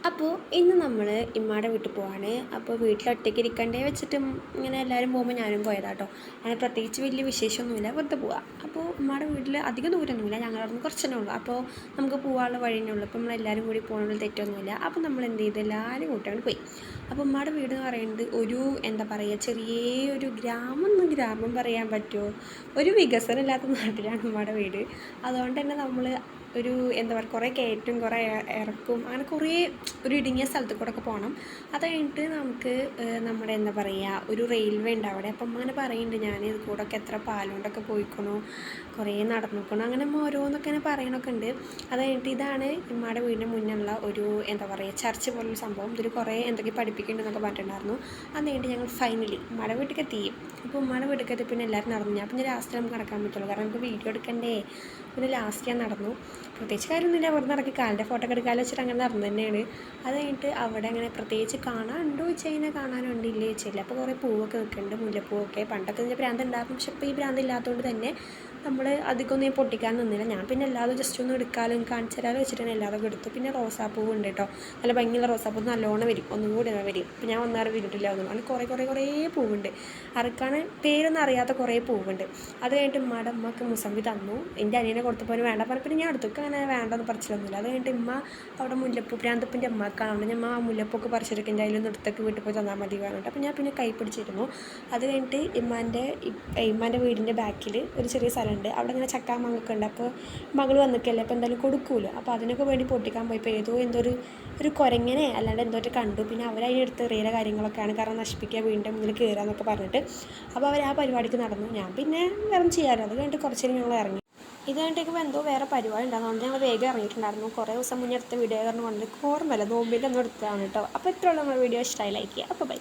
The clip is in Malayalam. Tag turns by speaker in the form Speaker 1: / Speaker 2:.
Speaker 1: അപ്പോൾ ഇന്ന് നമ്മൾ ഇമ്മയുടെ വീട്ടിൽ പോവാണ്. അപ്പോൾ വീട്ടിൽ ഒറ്റയ്ക്ക് ഇരിക്കണ്ടേ വെച്ചിട്ട് ഇങ്ങനെ എല്ലാവരും പോകുമ്പോൾ ഞാനും പോയതാട്ടോ. അങ്ങനെ പ്രത്യേകിച്ച് വലിയ വിശേഷമൊന്നുമില്ല, വെറുതെ പോവാം. അപ്പോൾ ഉമ്മയുടെ വീട്ടിൽ അധികം ദൂരമൊന്നുമില്ല, ഞങ്ങളുടെ അവിടെ നിന്ന് കുറച്ച് തന്നെ ഉള്ളൂ. അപ്പോൾ നമുക്ക് പോകാനുള്ള വഴി തന്നെ ഉള്ളൂ. അപ്പോൾ നമ്മളെല്ലാവരും കൂടി പോകുന്നതിൽ തെറ്റൊന്നുമില്ല. അപ്പോൾ നമ്മൾ എന്ത് ചെയ്ത് എല്ലാവരും കൂട്ടാണ്ട് പോയി. അപ്പോൾ ഉമ്മയുടെ വീട് എന്ന് പറയുന്നത് ഒരു എന്താ പറയുക, ചെറിയൊരു ഗ്രാമം പറയാൻ പറ്റുമോ, ഒരു വികസനം ഇല്ലാത്ത നാട്ടിലാണ് ഉമ്മയുടെ വീട്. അതുകൊണ്ട് തന്നെ നമ്മൾ ഒരു എന്താ പറയുക, കുറേ കയറ്റും കുറേ ഇറക്കും, അങ്ങനെ കുറേ ഒരു ഇടുങ്ങിയ സ്ഥലത്ത് കൂടെ ഒക്കെ പോകണം. അത് കഴിഞ്ഞിട്ട് നമുക്ക് നമ്മുടെ എന്താ പറയുക, ഒരു റെയിൽവേ ഉണ്ട് അവിടെ. അപ്പം അങ്ങനെ പറയുന്നുണ്ട്, ഞാൻ ഇത് കൂടെ ഒക്കെ എത്ര പാലുകൊണ്ടൊക്കെ പോയിക്കണു, കുറേ നടന്നിക്കണു, അങ്ങനെ ഓരോന്നൊക്കെ ഇങ്ങനെ പറയണമൊക്കെ ഉണ്ട്. അത് കഴിഞ്ഞിട്ട് ഇതാണ് ഉമ്മയുടെ വീടിന് മുന്നുള്ള ഒരു എന്താ പറയുക, ചർച്ച് പോലൊരു സംഭവം. ഇതിൽ കുറേ എന്തൊക്കെ പഠിപ്പിക്കുന്നുണ്ടെന്നൊക്കെ പറഞ്ഞിട്ടുണ്ടായിരുന്നു. അത് കഴിഞ്ഞിട്ട് ഞങ്ങൾ ഫൈനലി ഉമ്മയുടെ വീട്ടിലേക്ക് എത്തി. അപ്പോൾ ഉമ്മയുടെ വീട്ടിലേക്ക് എത്തി പിന്നെ എല്ലാവരും നടന്നു. ഞാൻ പിന്നെ ലാസ്റ്റ് നമുക്ക് നടക്കാൻ പറ്റുള്ളൂ, കാരണം നമുക്ക് വീഡിയോ എടുക്കണ്ടേ. പിന്നെ ലാസ്റ്റ് ഞാൻ നടന്നു. പ്രത്യേകിച്ച് കാര്യമൊന്നുമില്ല, വെറുതെ നടക്കി കാലിൻ്റെ ഫോട്ടോ ഒക്കെ എടുക്കാമെന്ന് വെച്ചിട്ട് അങ്ങനെ നടന്നു തന്നെയാണ്. അത് കഴിഞ്ഞിട്ട് അവിടെ അങ്ങനെ പ്രത്യേകിച്ച് കാണാനുണ്ടോ വെച്ച് കഴിഞ്ഞാൽ കാണാനുണ്ട്, ഇല്ലേ വെച്ചില്ല. അപ്പോൾ കുറേ പൂവൊക്കെ നിൽക്കുന്നുണ്ട്, മുല്ലപ്പൂവൊക്കെ. പണ്ടൊക്കെ ഇതിൻ്റെ ഭ്രാന്ത് ഉണ്ടാകും, പക്ഷെ ഇപ്പോൾ ഈ ഭ്രാന്ത് ഇല്ലാത്തതുകൊണ്ട് തന്നെ നമ്മൾ അധികമൊന്നും ഞാൻ പൊട്ടിക്കാൻ നിന്നില്ല. ഞാൻ പിന്നെ എല്ലാതും ജസ്റ്റ് ഒന്ന് എടുക്കാനും കാണിച്ചു തരാമെന്ന് വെച്ചിട്ട് എല്ലാതൊക്കെ എടുത്തു. പിന്നെ റോസാപ്പൂവ് ഉണ്ട് കേട്ടോ, നല്ല ഭംഗിയുള്ള റോസാപ്പൂ, നല്ലോണം വരും, ഒന്നുകൂടി വരും. ഇപ്പം ഞാൻ ഒന്നേറെ വിരിട്ടില്ല ഒന്നും, അങ്ങനെ കുറേ പൂവുണ്ട്. അറക്കാൻ പേരൊന്നും അറിയാത്ത കുറേ പൂവുണ്ട്. അത് കഴിഞ്ഞിട്ട് ഉമ്മയുടെ അമ്മക്ക് മുസമ്പി തന്നു. എൻ്റെ അനിയനെ കൊടുത്തപ്പോൾ വേണ്ട പറഞ്ഞപ്പോൾ ഞാൻ എടുത്തു. അങ്ങനെ വേണ്ടെന്ന് പറിച്ചിട്ടൊന്നുമില്ല. അത് കഴിഞ്ഞിട്ട് ഉമ്മ അവിടെ മുല്ലപ്പൂ പ്രാന്തപ്പിൻ്റെ അമ്മക്കാണ്, അവിടെ ഞാൻ ആ മുല്ലപ്പൊക്കെ പറിച്ചെടുക്കും, അതിൽ നിർത്തക്ക് വീട്ടിൽ പോയി തന്നാൽ മതി പറഞ്ഞിട്ട്. അപ്പോൾ ഞാൻ പിന്നെ കൈ പിടിച്ചിരുന്നു. അത് കഴിഞ്ഞിട്ട് ഇമ്മാൻ്റെ വീടിൻ്റെ ബാക്കിൽ ഒരു ചെറിയ സ്ഥലമുണ്ട്, അവിടെ ഇങ്ങനെ ചക്ക മാങ്ങൊക്കെ ഉണ്ട്. അപ്പോൾ മകൾ വന്നിക്കല്ലേ, അപ്പോൾ എന്തായാലും കൊടുക്കൂല്ലോ. അപ്പോൾ അതിനൊക്കെ വേണ്ടി പൊട്ടിക്കാൻ പോയപ്പോൾ എന്തോ ഒരു കുരങ്ങനെ അല്ലാണ്ട് എന്തോട്ട് കണ്ടു. പിന്നെ അവരതിനെടുത്ത് എറിയുന്ന കാര്യങ്ങളൊക്കെയാണ്, കാരണം നശിപ്പിക്കുക, വീണ്ടും മുന്നിൽ കയറാമെന്നൊക്കെ പറഞ്ഞിട്ട്. അപ്പോൾ അവർ ആ പരിപാടിക്ക് നടന്നു. ഞാൻ പിന്നെ വേറെ ചെയ്യാമല്ലോ. അത് കഴിഞ്ഞിട്ട് കുറച്ച് നേരം ഞങ്ങൾ ഇറങ്ങി. ഇത് കഴിഞ്ഞിട്ടേക്ക് എന്തോ വേറെ പരിപാടി ഉണ്ടാകുന്നതുകൊണ്ട് ഞങ്ങൾ വേഗം ഇറങ്ങിയിട്ടുണ്ടായിരുന്നു. കുറേ ദിവസം മുന്നേ എടുത്ത വീഡിയോ കാരണം കൊണ്ട് ഓർമ്മയില്ല, നോമ്പിൻ്റെ ഒന്നും എടുത്തതാണ് കേട്ടോ. അപ്പോൾ ഇത്രയുള്ള നമ്മുടെ വീഡിയോ ഇഷ്ടമായി, ലൈക്ക് ചെയ്യുക. അപ്പോൾ ബൈ.